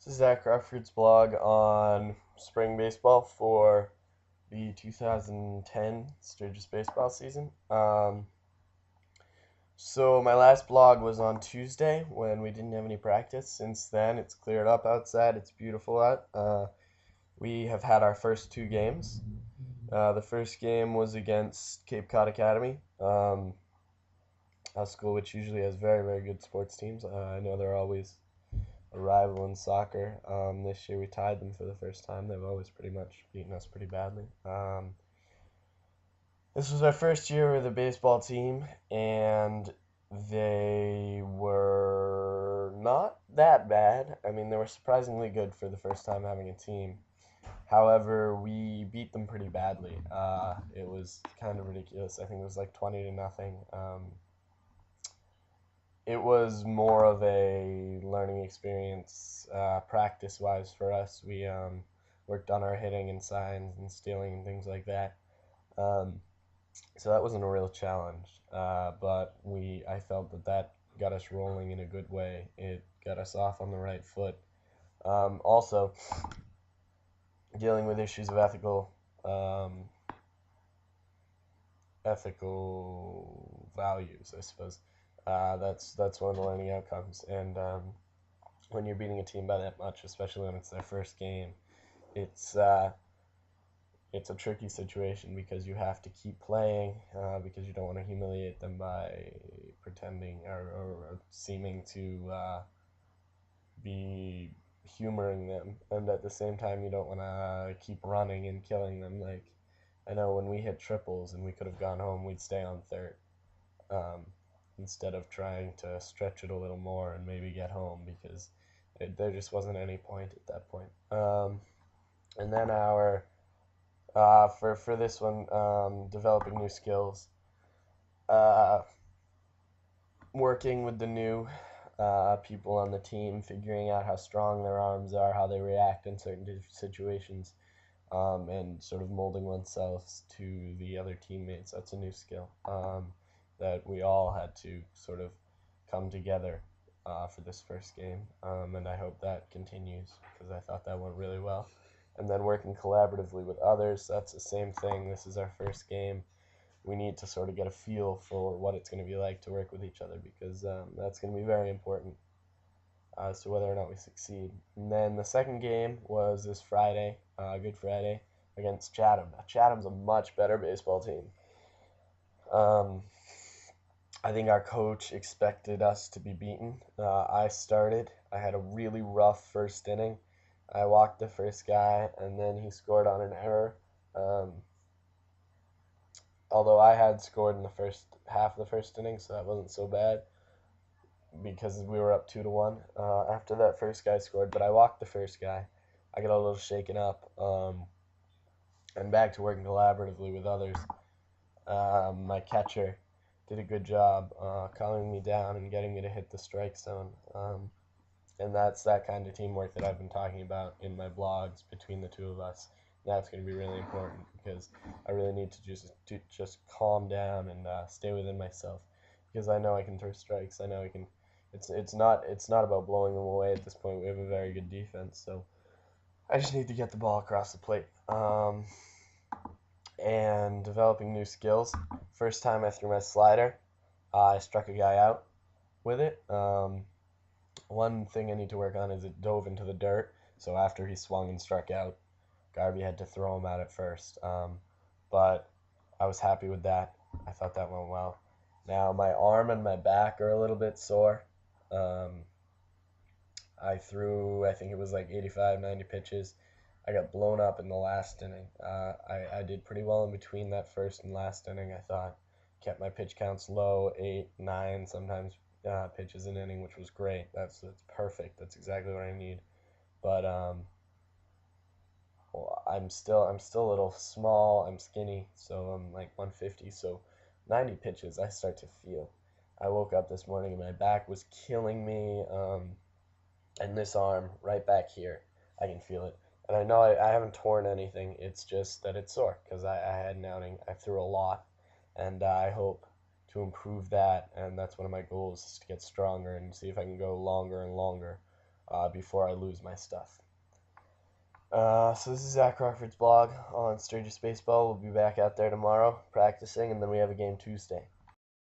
This is Zach Crawford's blog on spring baseball for the 2010 Sturgis baseball season. So my last blog was on Tuesday when we didn't have any practice. Since then, it's cleared up outside. It's beautiful out. We have had our first two games. The first game was against Cape Cod Academy, a school which usually has very, very good sports teams. I know they're always a rival in soccer. This year we tied them for the first time. They've always pretty much beaten us pretty badly. This was our first year with a baseball team, and they were not that bad. I mean, they were surprisingly good for the first time having a team. However, we beat them pretty badly. It was kind of ridiculous. I think it was like 20-0. It was more of a learning experience, practice-wise for us. We worked on our hitting and signs and stealing and things like that. Um, so that wasn't a real challenge, but I felt that got us rolling in a good way. It got us off on the right foot. Also, dealing with issues of ethical values, I suppose. That's one of the learning outcomes. And when you're beating a team by that much, especially when it's their first game, it's uh, it's a tricky situation because you have to keep playing because you don't want to humiliate them by pretending or seeming to be humoring them, and at the same time you don't want to keep running and killing them. Like, I know when we hit triples and we could have gone home, we'd stay on third um, instead of trying to stretch it a little more and maybe get home because there just wasn't any point at that point. And then for this one, developing new skills, uh, working with the new people on the team, figuring out how strong their arms are, how they react in certain situations, and sort of molding oneself to the other teammates. That's a new skill that we all had to sort of come together for this first game, and I hope that continues because I thought that went really well. And then working collaboratively with others, that's the same thing. This is our first game. We need to sort of get a feel for what it's going to be like to work with each other because that's going to be very important as to whether or not we succeed. And then the second game was this Friday, Good Friday, against Chatham. Now, Chatham's a much better baseball team. Um, I think our coach expected us to be beaten. I started. I had a really rough first inning. I walked the first guy, and then he scored on an error. Um, Although I had scored in the first half of the first inning, so that wasn't so bad because we were up 2-1 after that first guy scored. But I walked the first guy. I got a little shaken up, and back to working collaboratively with others. My catcher did a good job calming me down and getting me to hit the strike zone. And that's that kind of teamwork that I've been talking about in my blogs between the two of us. That's going to be really important because I really need to just calm down and stay within myself because I know I can throw strikes. I know I can. It's not about blowing them away at this point. We have a very good defense, so I just need to get the ball across the plate. And developing new skills. First time I threw my slider, I struck a guy out with it. One thing I need to work on is it dove into the dirt. So after he swung and struck out, Garvey had to throw him out at first. But I was happy with that. I thought that went well. Now my arm and my back are a little bit sore. Um, I threw, I think it was like 85, 90 pitches. I got blown up in the last inning. I did pretty well in between that first and last inning, I thought. Kept my pitch counts low, 8, 9, sometimes pitches an inning, which was great. That's perfect. That's exactly what I need. But well, I'm still a little small. I'm skinny, so I'm like 150. So 90 pitches, I start to feel. I woke up this morning and my back was killing me, and this arm right back here, I can feel it. And I know I haven't torn anything. It's just that it's sore because I had an outing. I threw a lot, and I hope to improve that. And that's one of my goals is to get stronger and see if I can go longer and longer. before I lose my stuff. So this is Zach Rockford's blog on Sturgis Baseball. We'll be back out there tomorrow practicing, and then we have a game Tuesday.